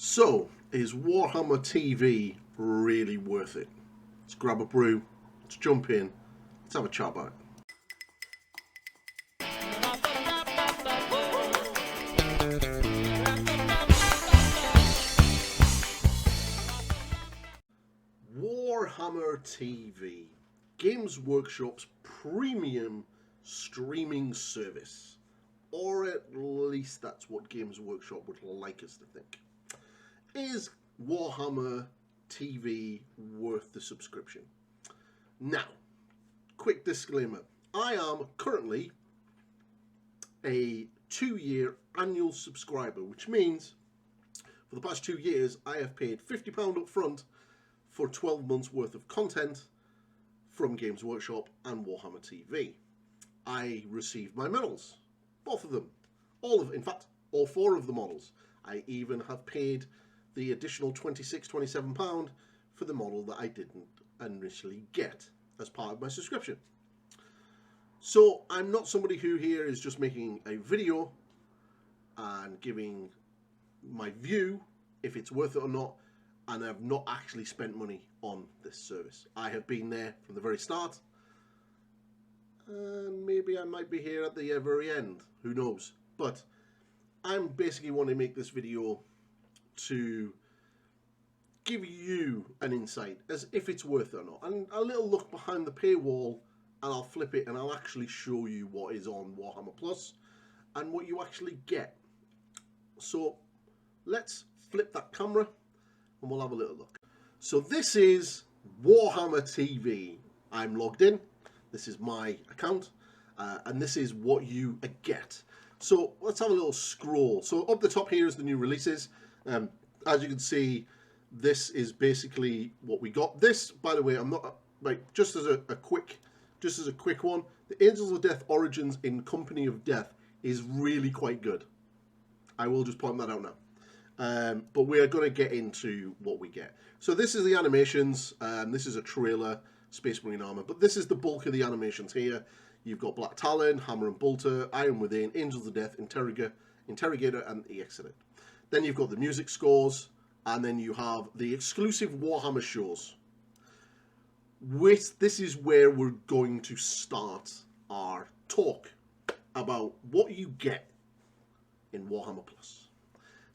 So, is Warhammer TV really worth it? Let's grab a brew, let's jump in, let's have a chat about it. Warhammer TV, Games Workshop's premium streaming service. Or at least that's what Games Workshop would like us to think. Is Warhammer TV worth the subscription? Now, quick disclaimer. I am currently a 2-year annual subscriber, which means for the past 2 years I have paid £50 up front for 12 months worth of content from Games Workshop and Warhammer TV. I received my medals, both of them, in fact, all 4 of the models. I even have paid the additional £26–27 for the model that I didn't initially get as part of my subscription. So I'm not somebody who here is just making a video and giving my view if it's worth it or not, and I've not actually spent money on this service. I have been there from the very start, and maybe I might be here at the very end, who knows. But I'm basically wanting to make this video to give you an insight as if it's worth it or not, and a little look behind the paywall, and I'll flip it and I'll actually show you what is on Warhammer Plus and what you actually get. So let's flip that camera and we'll have a little look. So this is Warhammer TV. I'm logged in. This is my account, and this is what you get. So let's have a little scroll. So up the top here is the new releases. As you can see, this is basically what we got. This, by the way, I'm not like just as a quick one. The Angels of Death Origins in Company of Death is really quite good. I will just point that out now. But we are going to get into what we get. So this is the animations. This is a trailer, Space Marine armor, but this is the bulk of the animations here. You've got Black Talon, Hammer and Bolter, Iron Within, Angels of Death, Interrogator, and the Exodus. Then you've got the music scores, and then you have the exclusive Warhammer shows. This is where we're going to start our talk about what you get in Warhammer Plus.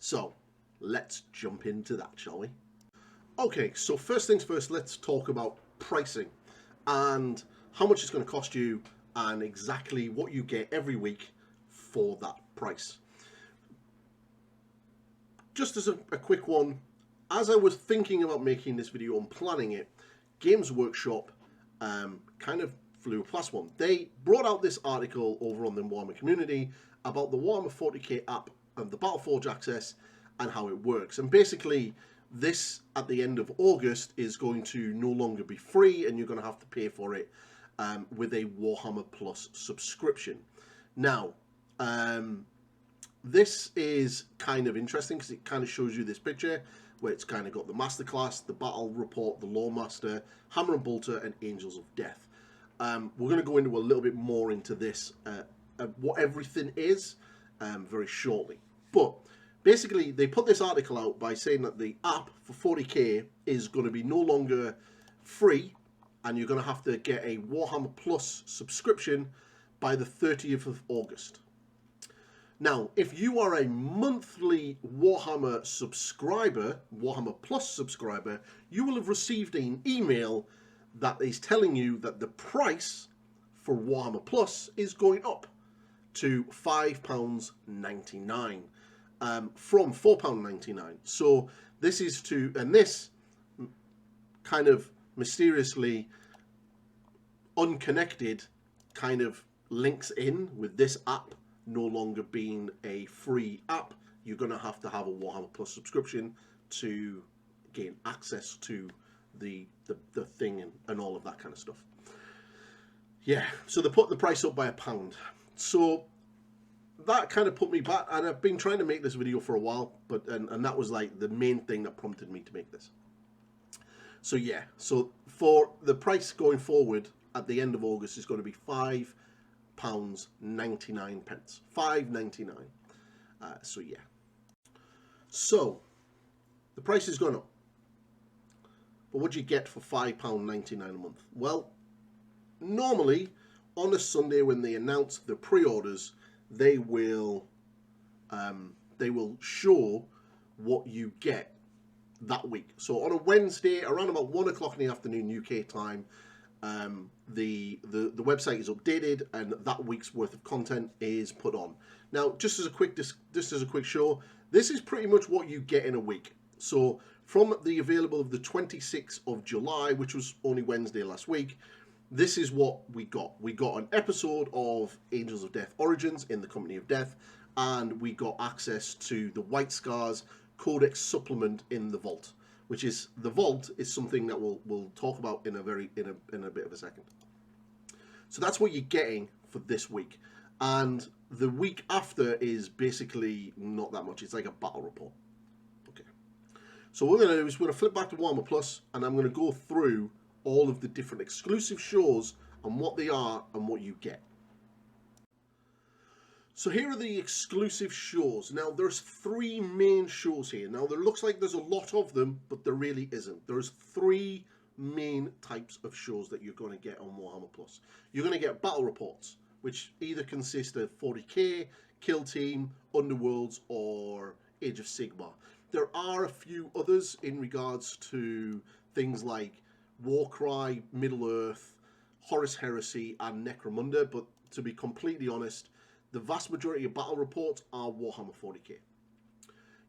So let's jump into that, shall we? Okay, so first things first, let's talk about pricing and how much it's going to cost you and exactly what you get every week for that price. Just as a quick one, as I was thinking about making this video and planning it, Games Workshop kind of flew past one. They brought out this article over on the Warhammer community about the Warhammer 40k app and the Battleforge access and how it works. And basically, this at the end of August is going to no longer be free, and you're going to have to pay for it with a Warhammer Plus subscription. Now, this is kind of interesting because it kind of shows you this picture where it's kind of got the masterclass, the battle report, the Loremaster, Hammer and Bolter, and Angels of Death. We're going to go into a little bit more into this, what everything is, very shortly. But basically, they put this article out by saying that the app for 40k is going to be no longer free, and you're going to have to get a Warhammer Plus subscription by the 30th of August. Now, if you are a monthly Warhammer subscriber, Warhammer Plus subscriber, you will have received an email that is telling you that the price for Warhammer Plus is going up to £5.99 from £4.99. So this is and this kind of mysteriously unconnected kind of links in with this app no longer being a free app. You're going to have a Warhammer Plus subscription to gain access to the thing and all of that kind of stuff. Yeah, so they put the price up by £1. So that kind of put me back, and I've been trying to make this video for a while, but and that was like the main thing that prompted me to make this. So yeah, so for the price going forward at the end of August is going to be £5.99, £5.99. So yeah. So The price has gone up. But what do you get for £5.99 a month? Well, normally on a Sunday when they announce the pre-orders, they will show what you get that week. So on a Wednesday, around about 1 o'clock in the afternoon UK time, the website is updated and that week's worth of content is put on. Now, just as a quick show, this is pretty much what you get in a week. So from the available of the 26th of July, which was only Wednesday last week, this is what we got. We got an episode of Angels of Death Origins in the Company of Death, and we got access to the White Scars Codex supplement in the Vault, which is the Vault is something that we'll talk about in a bit of a second. So that's what you're getting for this week, and the week after is basically not that much. It's like a battle report. Okay, so what we're going to do is we're going to flip back to Warhammer Plus, and I'm going to go through all of the different exclusive shows and what they are and what you get. So here are the exclusive shows. Now there's 3 main shows here. Now there looks like there's a lot of them, but there really isn't. There's 3 main types of shows that you're going to get on Warhammer Plus. You're going to get battle reports, which either consist of 40k, Kill Team, Underworlds, or Age of Sigmar. There are a few others in regards to things like Warcry, Middle-earth, Horus Heresy, and Necromunda, but to be completely honest, the vast majority of battle reports are Warhammer 40k.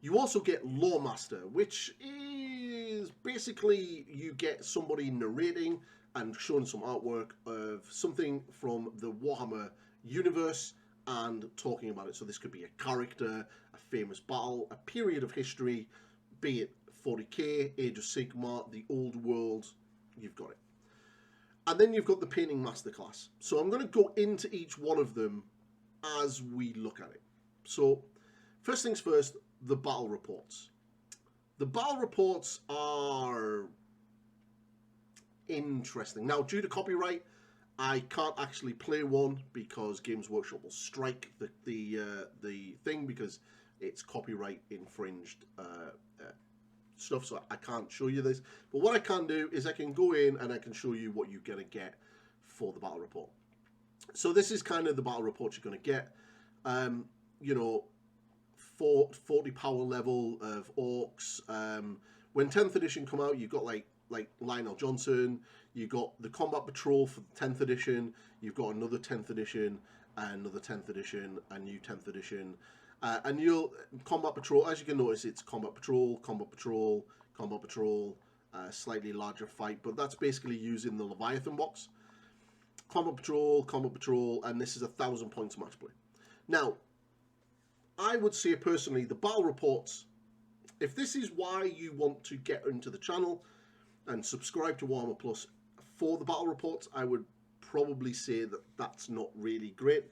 You also get Loremaster, which is basically you get somebody narrating and showing some artwork of something from the Warhammer universe and talking about it. So this could be a character, a famous battle, a period of history, be it 40k, Age of Sigmar, the Old World, you've got it. And then you've got the painting masterclass. So I'm going to go into each one of them as we look at it. So first things first, the battle reports. The battle reports are interesting. Now, due to copyright, I can't actually play one because Games Workshop will strike the thing because it's copyright infringed stuff, so I can't show you this. But what I can do is I can go in and I can show you what you're going to get for the battle report. So this is kind of the battle report you're going to get. You know, 40 power level of orcs. When 10th edition come out, you've got like Lionel Johnson. You got the Combat Patrol for the 10th edition. You've got another 10th edition, another 10th edition, a new 10th edition. And you'll Combat Patrol, as you can notice, it's Combat Patrol, Combat Patrol, Combat Patrol, slightly larger fight, but that's basically using the Leviathan box. Combat Patrol, and this is 1,000 points match play. Now, I would say personally, the battle reports, if this is why you want to get into the channel and subscribe to Warhammer Plus for the battle reports, I would probably say that that's not really great.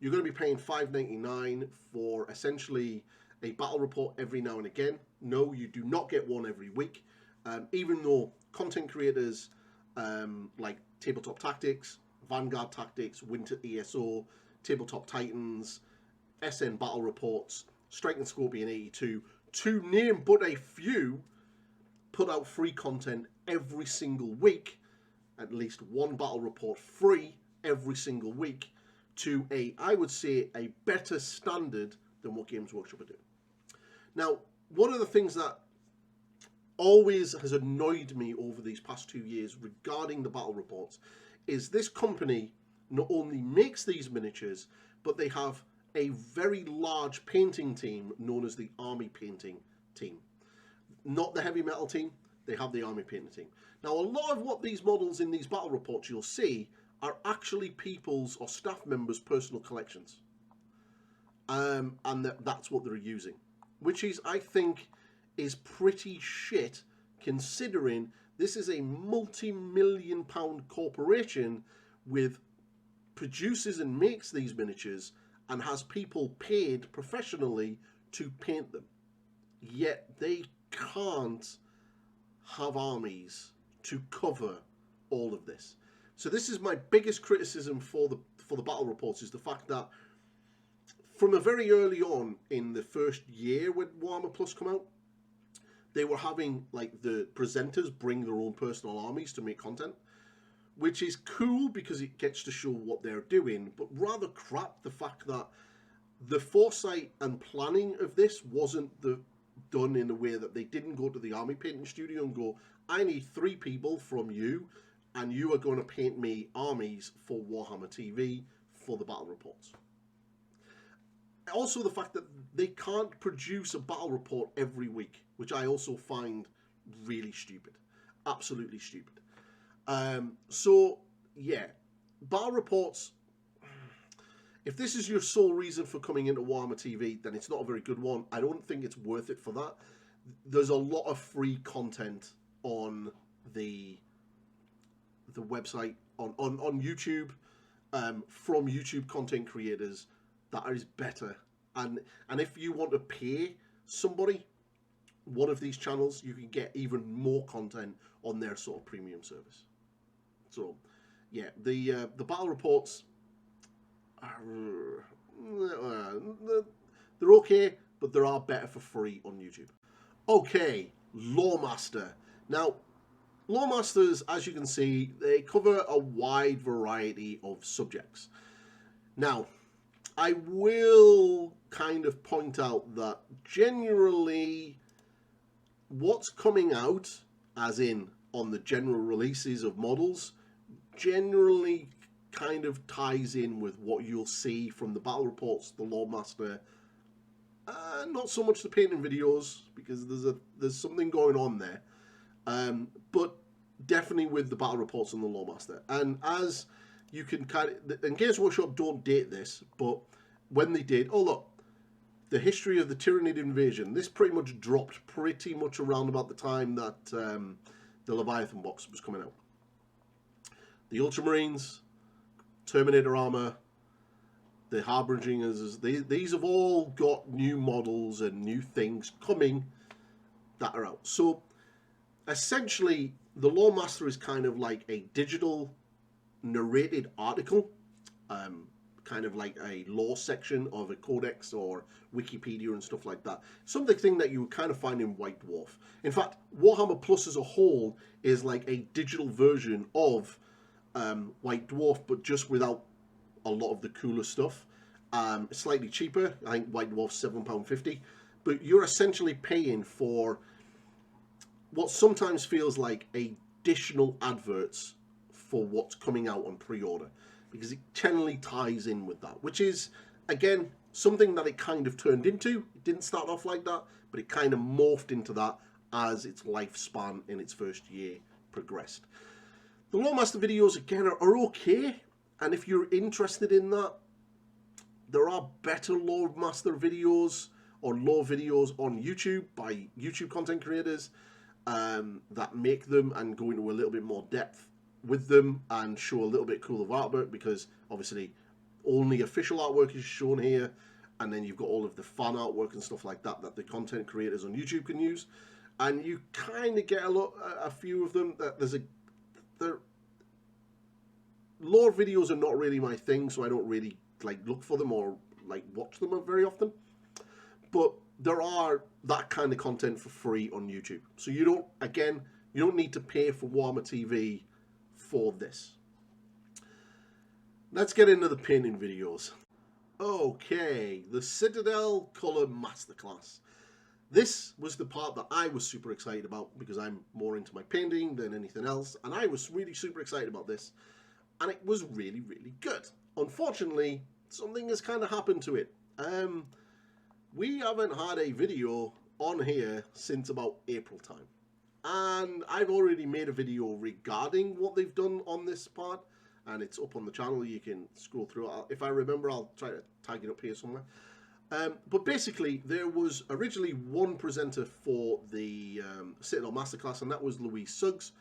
You're going to be paying $5.99 for essentially a battle report every now and again. No, you do not get one every week. Even though content creators like Tabletop Tactics, Vanguard Tactics, Winter ESO, Tabletop Titans, SN Battle Reports, Strike and Scorpion 82, to name but a few, put out free content every single week, at least one battle report free every single week, to I would say, a better standard than what Games Workshop are doing. Now, one of the things that always has annoyed me over these past 2 years regarding the battle reports is this company not only makes these miniatures, but they have a very large painting team known as the Army Painting Team. Not the heavy metal team, they have the Army Painting Team. Now, a lot of what these models in these battle reports you'll see are actually people's or staff members' personal collections. And that's what they're using. Which is, I think, is pretty shit, considering this is a multi-million-pound corporation with produces and makes these miniatures and has people paid professionally to paint them. Yet they can't have armies to cover all of this. So this is my biggest criticism for the battle reports, is the fact that from a very early on in the first year when Warhammer Plus come out, they were having like the presenters bring their own personal armies to make content, which is cool because it gets to show what they're doing, but rather crap the fact that the foresight and planning of this wasn't done in a way that they didn't go to the army painting studio and go, I need 3 people from you, and you are going to paint me armies for Warhammer TV for the battle reports. Also, the fact that they can't produce a battle report every week, which I also find really stupid. Absolutely stupid. So, yeah, battle reports, if this is your sole reason for coming into Warhammer TV, then it's not a very good one. I don't think it's worth it for that. There's a lot of free content on the website, on YouTube, from YouTube content creators that is better. And if you want to pay somebody one of these channels, you can get even more content on their sort of premium service. So, yeah, the battle reports are they're okay, but there are better for free on YouTube. Okay, Loremaster. Now, Loremasters, as you can see, they cover a wide variety of subjects. Now, I will kind of point out that generally what's coming out, as in on the general releases of models, generally kind of ties in with what you'll see from the battle reports, the Loremaster. Not so much the painting videos, because there's something going on there, but definitely with the battle reports on the Loremaster. And as you can kind of, and Games Workshop don't date this, but when they did, oh look, the history of the Tyranid invasion, this pretty much dropped pretty much around about the time that the Leviathan box was coming out. The Ultramarines, Terminator armor, the Harbingers, these have all got new models and new things coming that are out. So essentially, the Loremaster is kind of like a digital narrated article, kind of like a lore section of a codex or Wikipedia and stuff like that. Something that you would kind of find in White Dwarf. In fact, Warhammer Plus as a whole is like a digital version of White Dwarf, but just without a lot of the cooler stuff. It's slightly cheaper. I think White Dwarf's £7.50, but you're essentially paying for what sometimes feels like additional adverts for what's coming out on pre-order, because it generally ties in with that, which is, again, something that it kind of turned into. It didn't start off like that, but it kind of morphed into that as its lifespan in its first year progressed. The Loremaster videos, again, are okay, and if you're interested in that, there are better Loremaster videos or lore videos on YouTube by YouTube content creators that make them and go into a little bit more depth with them and show a little bit cooler artwork, because obviously only official artwork is shown here, and then you've got all of the fan artwork and stuff like that that the content creators on YouTube can use, and you kind of get a few of them. Lore videos are not really my thing, so I don't really like look for them or like watch them very often, but there are that kind of content for free on YouTube, so you don't need to pay for Warhammer TV for this. Let's get into the painting videos. Okay, the Citadel Color Masterclass. This was the part that I was super excited about, because I'm more into my painting than anything else, and I was really super excited about this, and it was really, really good. Unfortunately, something has kind of happened to it. We haven't had a video on here since about April time. And I've already made a video regarding what they've done on this part, and it's up on the channel. You can scroll through it. If I remember, I'll try to tag it up here somewhere. But basically, there was originally one presenter for the Citadel Masterclass, and that was Louise Suggs.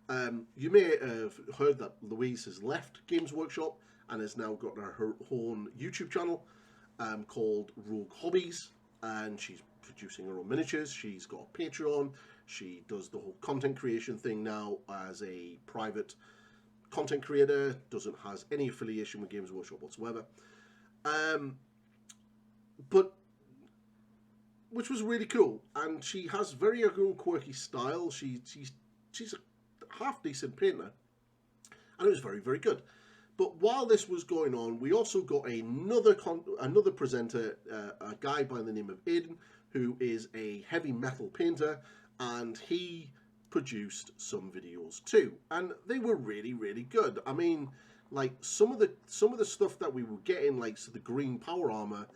You may have heard that Louise has left Games Workshop and has now got her own YouTube channel called Rogue Hobbies, and she's producing her own miniatures. She's got a Patreon. She does the whole content creation thing now as a private content creator, doesn't has any affiliation with Games Workshop whatsoever. But which was really cool. And she has very own quirky style. She's a half decent painter, and it was very, very good. But while this was going on, we also got another presenter, a guy by the name of Aiden, who is a heavy metal painter, and he produced some videos too, and they were really, really good. I mean, like some of the stuff that we were getting, like so the green power armor,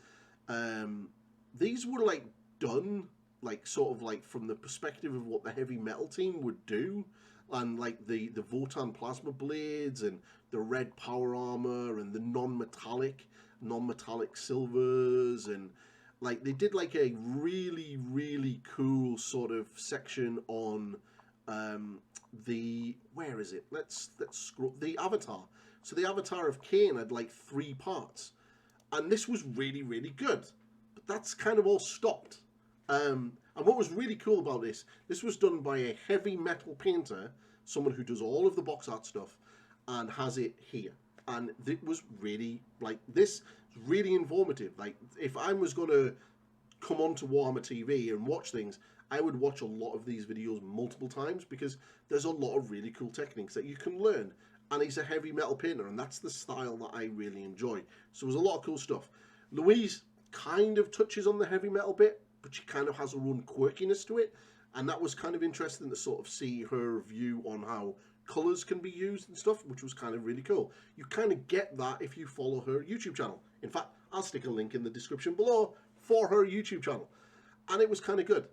these were like done like sort of like from the perspective of what the heavy metal team would do, and like the Votan plasma blades and the red power armor and the non-metallic silvers, and like they did like a really, really cool sort of section on where is it? Let's scroll, the avatar. So the avatar of Kane had like 3 parts, and this was really, really good. But that's kind of all stopped. And what was really cool about this was done by a heavy metal painter, someone who does all of the box art stuff, and has it here. And it was really, like, this is really informative. Like, if I was going to come onto Warhammer TV and watch things, I would watch a lot of these videos multiple times, because there's a lot of really cool techniques that you can learn. And he's a heavy metal painter, and that's the style that I really enjoy. So there's a lot of cool stuff. Louise kind of touches on the heavy metal bit, but she kind of has her own quirkiness to it. And that was kind of interesting to sort of see her view on how colours can be used and stuff, which was kind of really cool. You kind of get that if you follow her YouTube channel. In fact, I'll stick a link in the description below for her YouTube channel. And it was kind of good.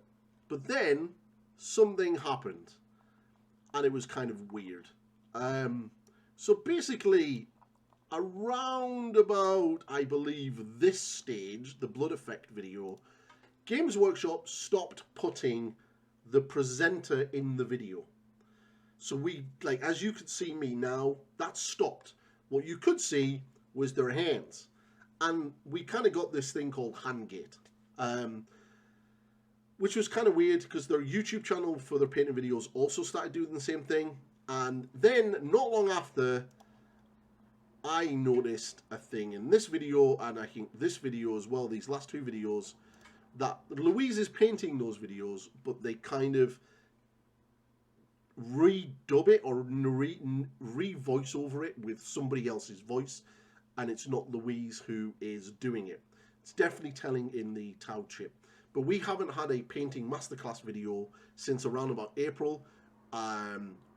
But then something happened, and it was kind of weird. So basically, around about, I believe, this stage, the Blood Effect video, Games Workshop stopped putting the presenter in the video. So we, like, as you could see me now, that stopped. What you could see was their hands. And we kind of got this thing called Handgate. Which was kind of weird, because their YouTube channel for their painting videos also started doing the same thing. And then, not long after, I noticed a thing in this video, and I think this video as well, these last 2 videos, that Louise is painting those videos, but they kind of redub it or re-voice over it with somebody else's voice, and it's not Louise who is doing it. It's definitely telling in the Tau chip. But we haven't had a painting masterclass video since around about April,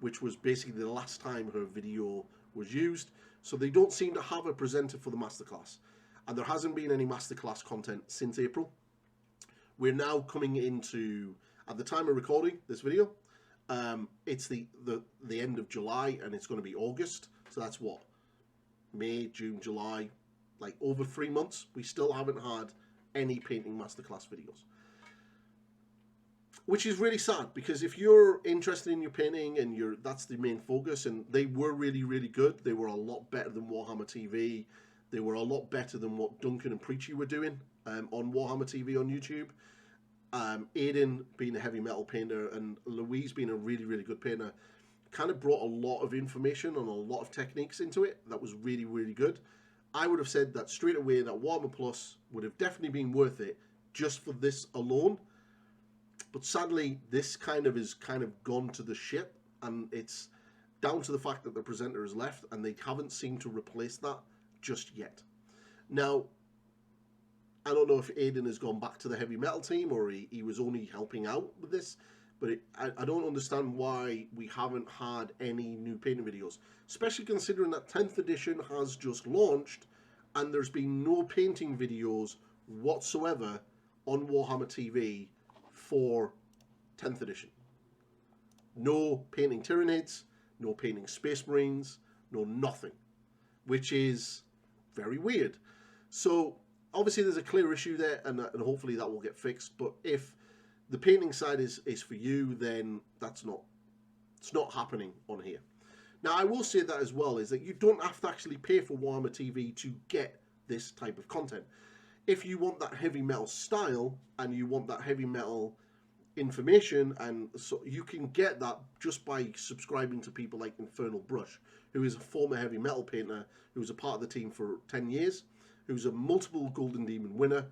which was basically the last time her video was used. So they don't seem to have a presenter for the masterclass. And there hasn't been any masterclass content since April. We're now coming into, at the time of recording this video, it's the end of July, and it's going to be August. So that's what? May, June, July, like over 3 months. We still haven't had any painting masterclass videos, which is really sad, because if you're interested in your painting and that's the main focus, and they were really, really good. They were a lot better than Warhammer TV. They were a lot better than what Duncan and Preachy were doing on Warhammer TV on YouTube. Aiden being a heavy metal painter and Louise being a really, really good painter kind of brought a lot of information and a lot of techniques into it that was really, really good. I would have said that straight away that Warhammer Plus would have definitely been worth it just for this alone. But sadly, this kind of is gone to the shit, and it's down to the fact that the presenter has left, and they haven't seemed to replace that just yet. Now, I don't know if Aiden has gone back to the heavy metal team, or he was only helping out with this, but I don't understand why we haven't had any new painting videos, especially considering that 10th edition has just launched and there's been no painting videos whatsoever on Warhammer TV for 10th edition. No painting Tyranids, no painting Space Marines, no nothing, which is very weird. So obviously there's a clear issue there, and hopefully that will get fixed. But if the painting side is for you, then it's not happening on here. Now, I will say that as well, is that you don't have to actually pay for Warhammer TV to get this type of content. If you want that heavy metal style and you want that heavy metal information, and so you can get that just by subscribing to people like Infernal Brush, who is a former heavy metal painter, who was a part of the team for 10 years, who's a multiple Golden Demon winner,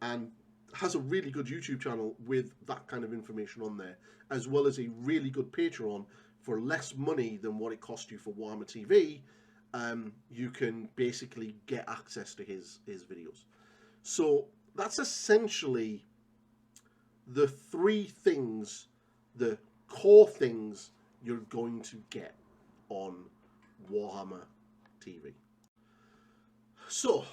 and has a really good YouTube channel with that kind of information on there, as well as a really good Patreon for less money than what it cost you for Warhammer TV. You can basically get access to his videos. So that's essentially the three things, the core things you're going to get on Warhammer TV. So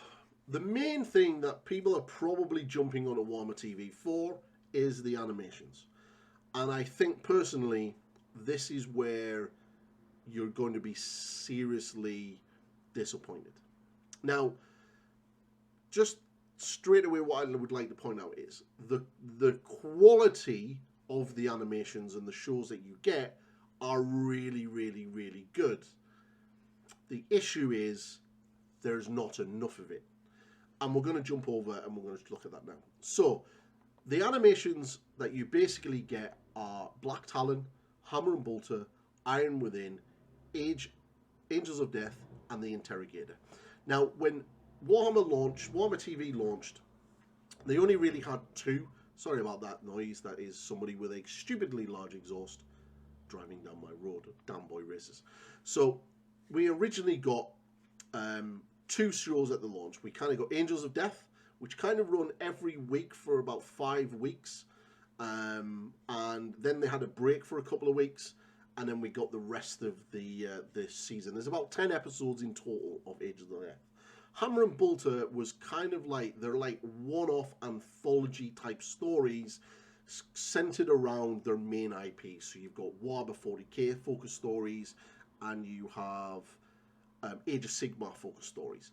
the main thing that people are probably jumping on a Warhammer TV for is the animations. And I think personally, this is where you're going to be seriously disappointed. Now, just straight away, what I would like to point out is the quality of the animations and the shows that you get are really, really, really good. The issue is there's not enough of it. And we're going to jump over and we're going to look at that now. So, the animations that you basically get are Black Talon, Hammer and Bolter, Iron Within, Angels of Death, and the Interrogator. Now, when Warhammer TV launched, they only really had two. Sorry about that noise. That is somebody with a stupidly large exhaust driving down my road. Damn boy races. So, we originally got two shows at the launch. We kind of got Angels of Death, which kind of run every week for about 5 weeks. And then they had a break for a couple of weeks. And then we got the rest of this season. There's about 10 episodes in total of Angels of Death. Hammer and Bolter was kind of like, they're like one-off anthology type stories centered around their main IP. So you've got Warhammer 40k focus stories, and you have Age of Sigmar focus stories.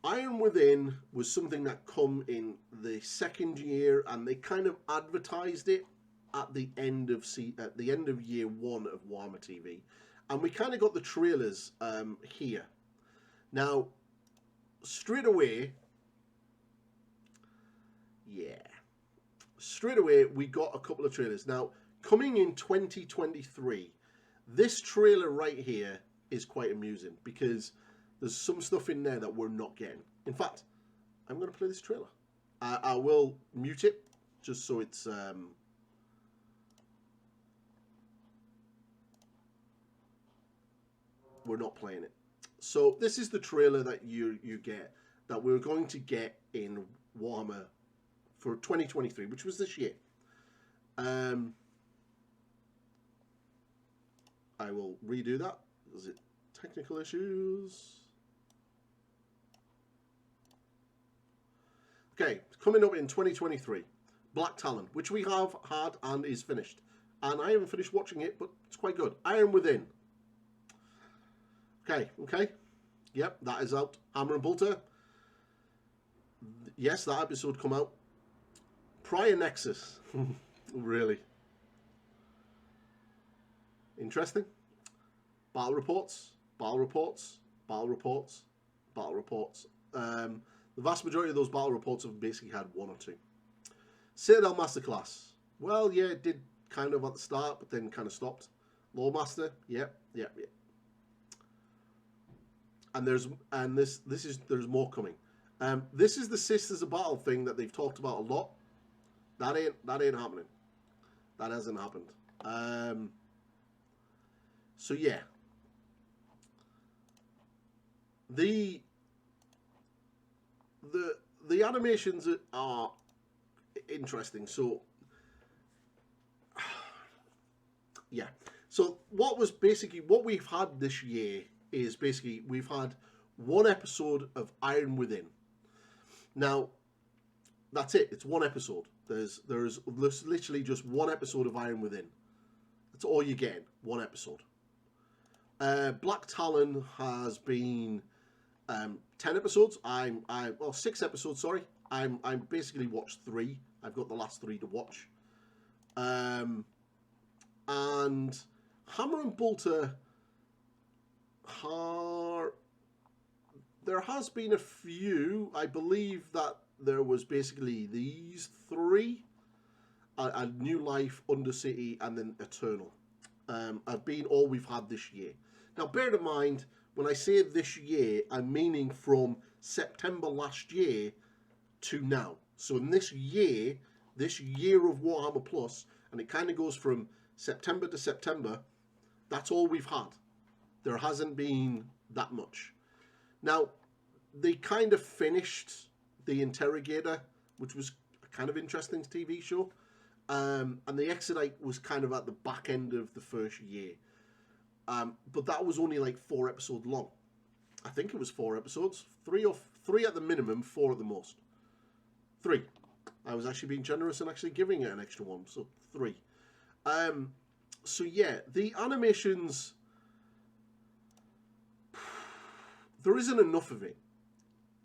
Iron Within was something that come in the second year, and they kind of advertised it at the end of year one of Warhammer TV, and we kind of got the trailers here. Now, straight away, we got a couple of trailers. Now, coming in 2023, this trailer right here is quite amusing because there's some stuff in there that we're not getting. In fact, I'm going to play this trailer. I will mute it just so it's we're not playing it. So this is the trailer that you get, that we're going to get in Warhammer for 2023, which was this year. I will redo that. Is it technical issues? Okay, coming up in 2023, Black Talon, which we have had and is finished. And I haven't finished watching it, but it's quite good. Iron Within. Okay. Yep, that is out. Hammer and Bolter. Yes, that episode come out. Prior Nexus. Really. Interesting. Battle reports. The vast majority of those battle reports have basically had one or two. Citadel Masterclass. Well, yeah, it did kind of at the start, but then kind of stopped. Loremaster. Yep. And there's more coming. This is the Sisters of Battle thing that they've talked about a lot. That ain't happening. That hasn't happened. So yeah. The animations are interesting. So yeah. So what we've had this year is basically we've had one episode of Iron Within. Now, that's it. It's one episode. There's literally just one episode of Iron Within. That's all you get. One episode. Black Talon has been 10 episodes. 6 episodes. Sorry. I'm basically watched 3. I've got the last 3 to watch. And Hammer and Bolter there has been a few. I believe that there was basically these 3, a New Life, Undercity, and then Eternal. Have been all we've had this year. Now, bear in mind, when I say this year, I'm meaning from September last year to now. So in this year of Warhammer Plus, and it kind of goes from September to September, that's all we've had. There hasn't been that much. Now, they kind of finished The Interrogator, which was a kind of interesting TV show. And The Exodite was kind of at the back end of the first year. But that was only like 4 episodes long. I think it was 4 episodes. 3 at the minimum, 4 at the most. 3. I was actually being generous and actually giving it an extra one. So 3. So yeah, the animations, there isn't enough of it,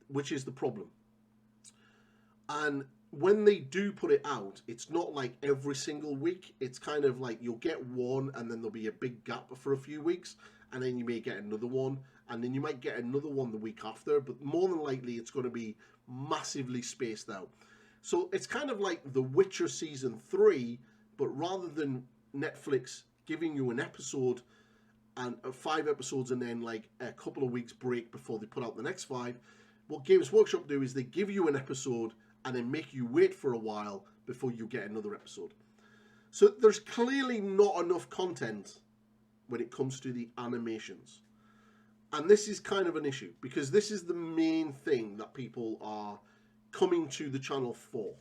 which is the problem. And when they do put it out, it's not like every single week. It's kind of like you'll get one and then there'll be a big gap for a few weeks, and then you may get another one, and then you might get another one the week after, but more than likely it's going to be massively spaced out. So it's kind of like The Witcher Season 3, but rather than Netflix giving you an episode and 5 episodes and then like a couple of weeks break before they put out the next 5, what Games Workshop do is they give you an episode and then make you wait for a while before you get another episode. So there's clearly not enough content when it comes to the animations. And this is kind of an issue, because this is the main thing that people are coming to the channel for.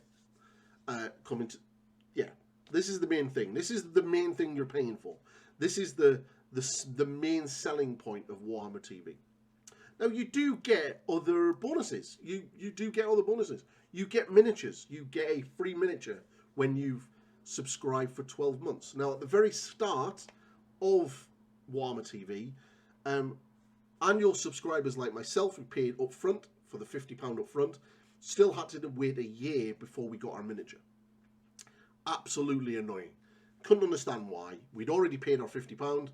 This is the main thing. This is the main thing you're paying for. This is the main selling point of Warhammer TV. Now, you do get other bonuses. You do get other bonuses. You get miniatures. You get a free miniature when you've subscribed for 12 months. Now, at the very start of Warhammer TV, annual subscribers like myself who paid up front for the £50 up front still had to wait a year before we got our miniature. Absolutely annoying. Couldn't understand why. We'd already paid our £50.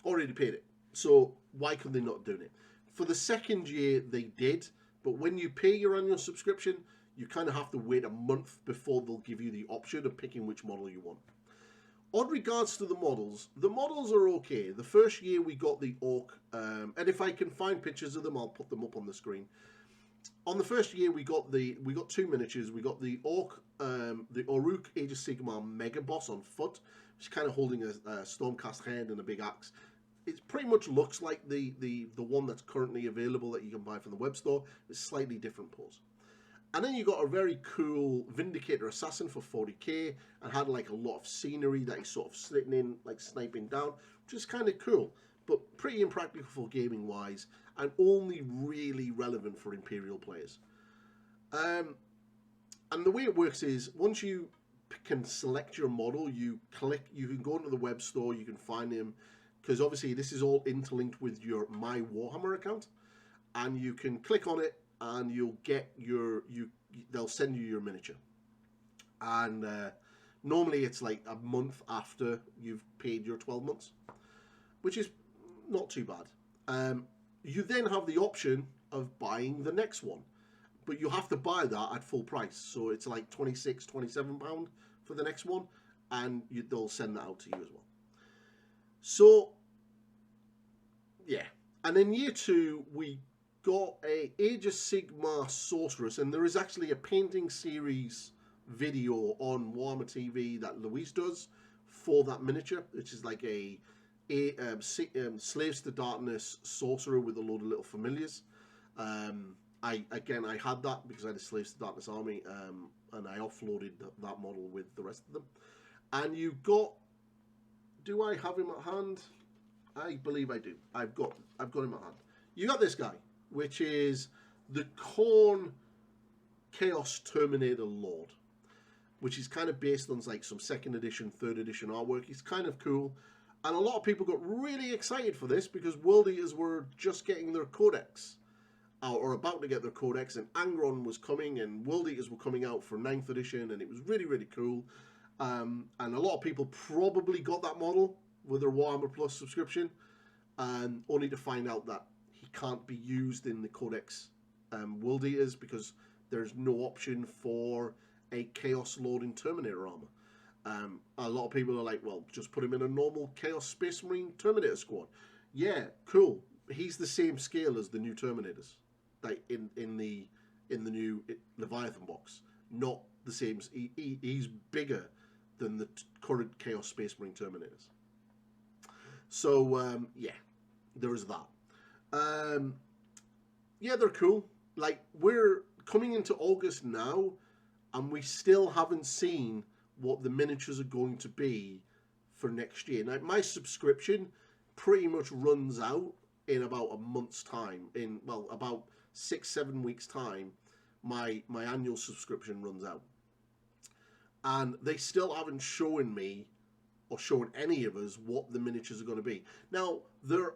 Already paid it. So why could they not do it? For the second year, they did. But when you pay your annual subscription, you kind of have to wait a month before they'll give you the option of picking which model you want. On regards to the models are okay. The first year we got the Orc, and if I can find pictures of them, I'll put them up on the screen. On the first year, we got 2 miniatures. We got the Orc, the Oruk Age of Sigmar Mega Boss on foot, which is kind of holding a Stormcast hand and a big axe. It pretty much looks like the one that's currently available that you can buy from the web store. It's slightly different pose. And then you got a very cool Vindicator Assassin for 40k, and had like a lot of scenery that he's sort of sitting in, like sniping down, which is kind of cool, but pretty impractical for gaming wise, and only really relevant for Imperial players. And the way it works is, once you can select your model, you can go into the web store, you can find him, because obviously this is all interlinked with your My Warhammer account, and you can click on it, and you'll get they'll send you your miniature. And normally it's like a month after you've paid your 12 months, which is not too bad. You then have the option of buying the next one, but you have to buy that at full price. So it's like £26, £27 for the next one, and they'll send that out to you as well. So yeah, and in year 2 we got a Age of Sigmar Sorceress, and there is actually a painting series video on Warhammer TV that Louise does for that miniature, which is like a Slaves to Darkness sorcerer with a load of little familiars. I had that because I had a Slaves to Darkness army, and I offloaded that model with the rest of them. And you got, do I have him at hand? I believe I do. I've got him at hand. You got this guy, which is the Khorne Chaos Terminator Lord, which is kind of based on like some 2nd edition, 3rd edition artwork. It's kind of cool, and a lot of people got really excited for this because World Eaters were just getting their codex out, or about to get their codex, and Angron was coming, and World Eaters were coming out for 9th edition, and it was really, really cool. And a lot of people probably got that model with their Warhammer Plus subscription, only to find out that he can't be used in the Codex World Eaters because there's no option for a Chaos Loading Terminator armor. A lot of people are like, well, just put him in a normal Chaos Space Marine Terminator squad. Yeah, cool. he's the same scale as the new Terminators, like in the new Leviathan box. Not the same. He's bigger than the current Chaos Space Marine Terminators. So yeah, there is that. Yeah, they're cool. Like, we're coming into August now, and we still haven't seen what the miniatures are going to be for next year. Now, my subscription pretty much runs out in about a month's time. In, well, about 6-7 weeks time, my annual subscription runs out. And they still haven't shown me, or shown any of us, what the miniatures are going to be. Now, there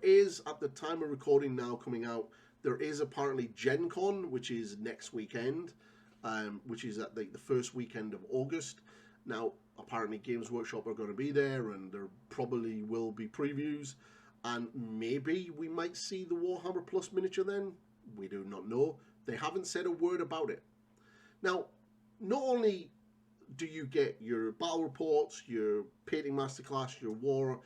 is, at the time of recording now coming out, there is apparently Gen Con, which is next weekend, which is at the first weekend of August. Now, apparently Games Workshop are going to be there, and there probably will be previews, and maybe we might see the Warhammer Plus miniature then. We do not know. They haven't said a word about it. Now, not only do you get your battle reports, your painting masterclass, your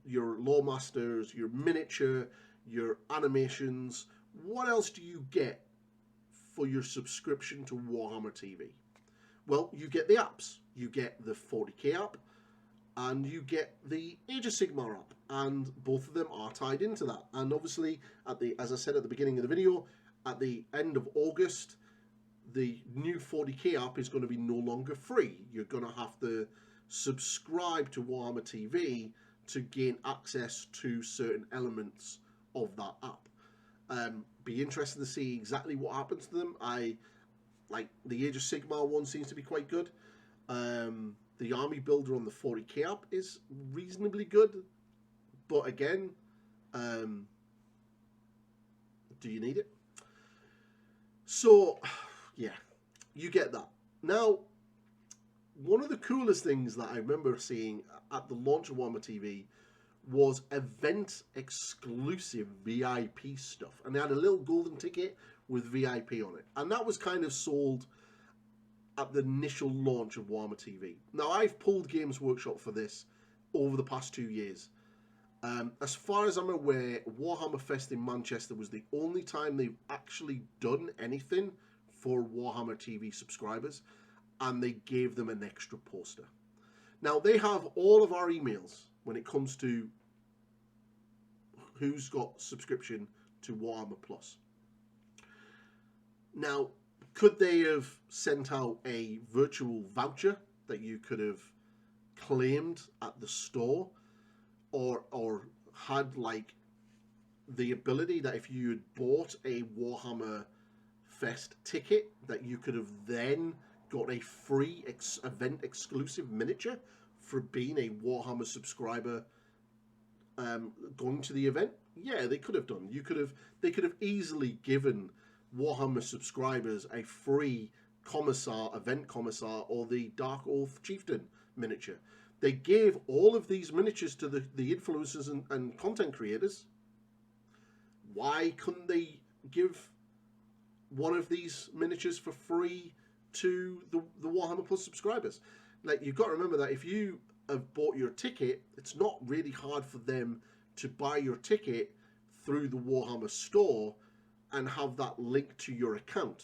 Loremasters, your miniature, your animations, what else do you get for your subscription to Warhammer TV? Well, you get the apps. You get the 40k app, and you get the Age of Sigmar app, and both of them are tied into that. And obviously, as I said at the beginning of the video, at the end of August, the new 40k app is going to be no longer free. You're going to have to subscribe to Warhammer TV to gain access to certain elements of that app. Be interested to see exactly what happens to them. I like the Age of Sigmar one, seems to be quite good. The army builder on the 40k app is reasonably good, but again, do you need it? So yeah, you get that. Now, one of the coolest things that I remember seeing at the launch of Warhammer TV was event exclusive VIP stuff, and they had a little golden ticket with VIP on it, and that was kind of sold at the initial launch of Warhammer TV. Now, I've pulled Games Workshop for this over the past 2 years. As far as I'm aware, Warhammer Fest in Manchester was the only time they've actually done anything for Warhammer TV subscribers, and they gave them an extra poster. Now, they have all of our emails when it comes to who's got subscription to Warhammer Plus. Now, could they have sent out a virtual voucher that you could have claimed at the store, or had like the ability that if you had bought a Warhammer Fest ticket that you could have then got a free event exclusive miniature for being a Warhammer subscriber going to the event? Yeah, they could have done. They could have easily given Warhammer subscribers a free event commissar, or the Dark Oath Chieftain miniature. They gave all of these miniatures to the influencers and content creators. Why couldn't they give one of these miniatures for free to the Warhammer Plus subscribers? Like, you've got to remember that if you have bought your ticket, it's not really hard for them to buy your ticket through the Warhammer store and have that linked to your account.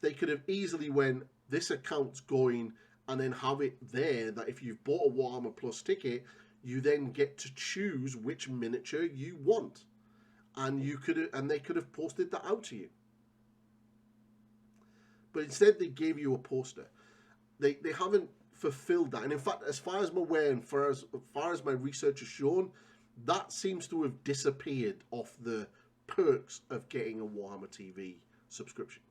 They could have easily went, this account's going, and then have it there that if you've bought a Warhammer Plus ticket, you then get to choose which miniature you want, and they could have posted that out to you. But instead, they gave you a poster. They haven't fulfilled that, and in fact, as far as I'm aware, and as far as my research has shown, that seems to have disappeared off the perks of getting a Warhammer TV subscription.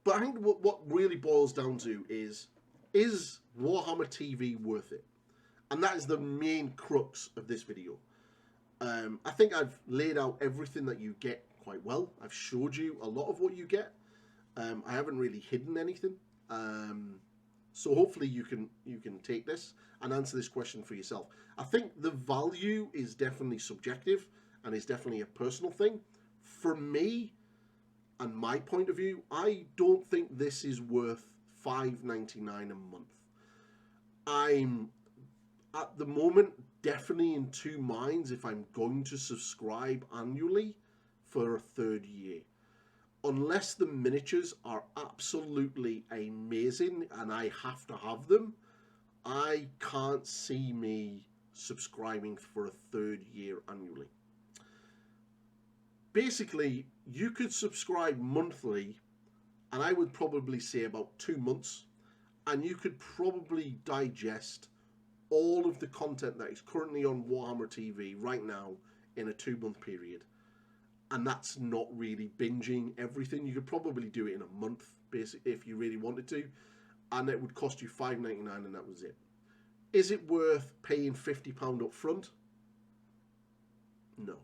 But I think what really boils down to is Warhammer TV worth it? And that is the main crux of this video. I think I've laid out everything that you get quite well. I've showed you a lot of what you get. I haven't really hidden anything. So hopefully you can take this and answer this question for yourself. I think the value is definitely subjective and is definitely a personal thing. For me, and my point of view, I don't think this is worth $5.99 a month. I'm at the moment definitely in two minds if I'm going to subscribe annually for a third year. Unless the miniatures are absolutely amazing and I have to have them, I can't see me subscribing for a third year annually. Basically, you could subscribe monthly, and I would probably say about 2 months, and you could probably digest all of the content that is currently on Warhammer TV right now in a 2-month period. And that's not really binging everything. You could probably do it in a month, basically, if you really wanted to, and it would cost you $5.99, and that was it. Is it worth paying £50 up front? No.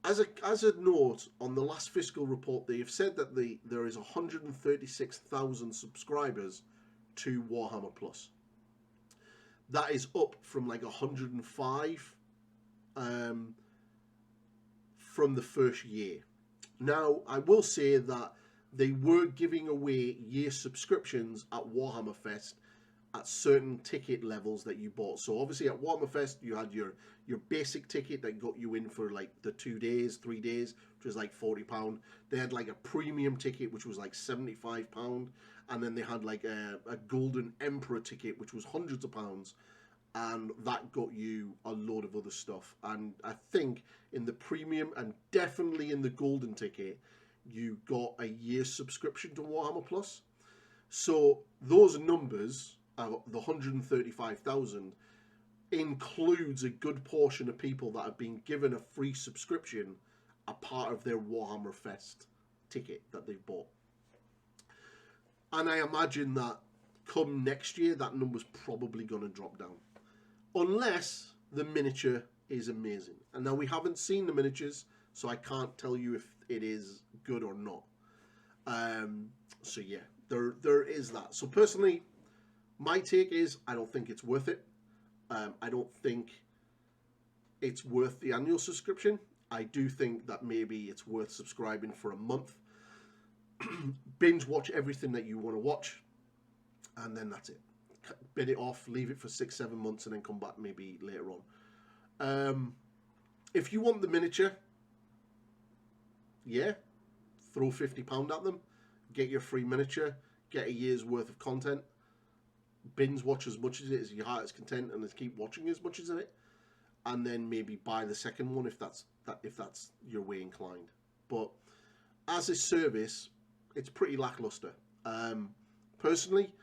As a note, on the last fiscal report, they have said that there is 136,000 subscribers to Warhammer Plus. That is up from like 105 from the first year. Now, I will say that they were giving away year subscriptions at Warhammer Fest at certain ticket levels that you bought. So obviously at Warhammer Fest you had your basic ticket that got you in for like the 2 days, 3 days, which was like £40. They had like a premium ticket which was like £75, and then they had like a Golden Emperor ticket which was hundreds of pounds, and that got you a load of other stuff. And I think in the premium and definitely in the golden ticket you got a year's subscription to Warhammer Plus. So those numbers, the 135,000, includes a good portion of people that have been given a free subscription, a part of their Warhammer Fest ticket that they've bought. And I imagine that come next year, that number's probably going to drop down. Unless the miniature is amazing. And now we haven't seen the miniatures, so I can't tell you if it is good or not. So yeah, there is that. So personally, my take is I don't think it's worth it. I don't think it's worth the annual subscription. I do think that maybe it's worth subscribing for a month. Binge watch everything that you want to watch, and then that's it. Bin it off, leave it for 6-7 months, and then come back maybe later on. If you want the miniature, yeah, throw £50 at them, get your free miniature, get a year's worth of content, binge watch as much of it as your heart is content, and keep watching as much as it, and then maybe buy the second one if that's your way inclined. But as a service, it's pretty lackluster. Personally,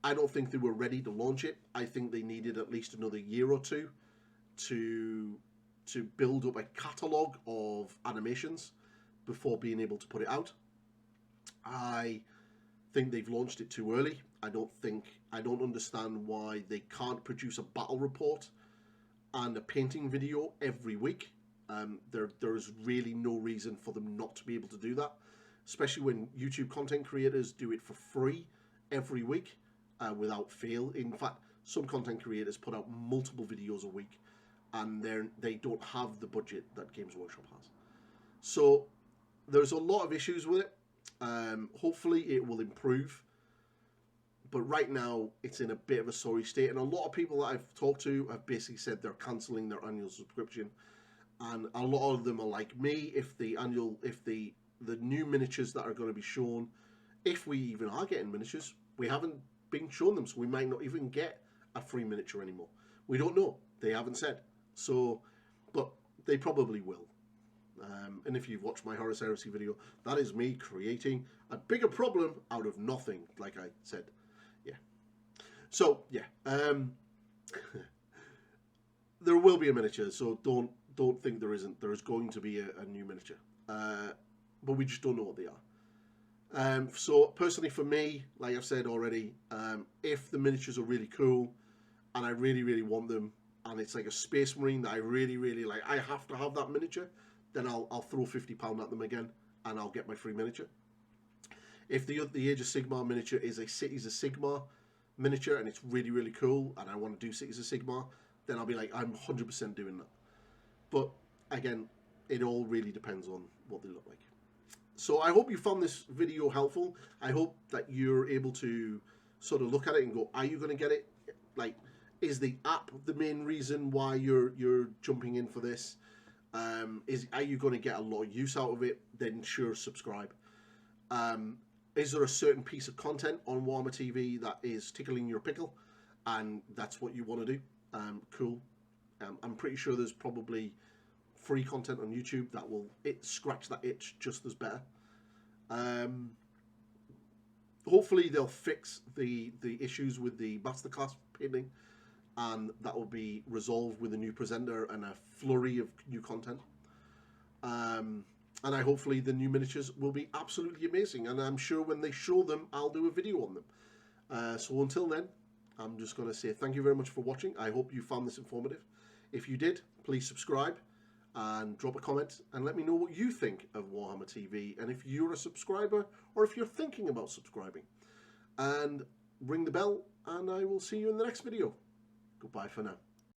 I don't think they were ready to launch it. I think they needed at least another year or two to build up a catalogue of animations before being able to put it out. I think they've launched it too early. I don't understand why they can't produce a battle report and a painting video every week. There's really no reason for them not to be able to do that, especially when YouTube content creators do it for free every week without fail. In fact, some content creators put out multiple videos a week, and they don't have the budget that Games Workshop has. So there's a lot of issues with it. Hopefully it will improve, but right now it's in a bit of a sorry state, and a lot of people that I've talked to have basically said they're cancelling their annual subscription, and a lot of them are like me. If the new miniatures that are going to be shown, if we even are getting miniatures, we haven't been shown them, so we might not even get a free miniature anymore. We don't know. They haven't said. So, but they probably will. And if you've watched my Horus Heresy video, that is me creating a bigger problem out of nothing, like I said. Yeah. So, yeah. There will be a miniature, so don't think there isn't. There is going to be a new miniature. But we just don't know what they are. So, personally for me, like I've said already, if the miniatures are really cool, and I really, really want them, and it's like a Space Marine that I really, really like, I have to have that miniature, then I'll throw £50 at them again, and I'll get my free miniature. If the Age of Sigmar miniature is a Cities of Sigmar miniature, and it's really, really cool, and I want to do Cities of Sigmar, then I'll be like, I'm 100% doing that. But, again, it all really depends on what they look like. So I hope you found this video helpful. I hope that you're able to sort of look at it and go, are you going to get it? Like, Is the app the main reason why you're jumping in for this? Are you going to get a lot of use out of it? Then sure, subscribe. Is there a certain piece of content on Warhammer TV that is tickling your pickle, and that's what you want to do? Cool. I'm pretty sure there's probably free content on YouTube that will scratch that itch just as better. Hopefully they'll fix the issues with the masterclass painting, and that will be resolved with a new presenter and a flurry of new content. And hopefully the new miniatures will be absolutely amazing, and I'm sure when they show them, I'll do a video on them. So until then, I'm just going to say thank you very much for watching. I hope you found this informative. If you did, please subscribe and drop a comment and let me know what you think of Warhammer TV, and if you're a subscriber or if you're thinking about subscribing. And ring the bell, and I will see you in the next video. Goodbye for now.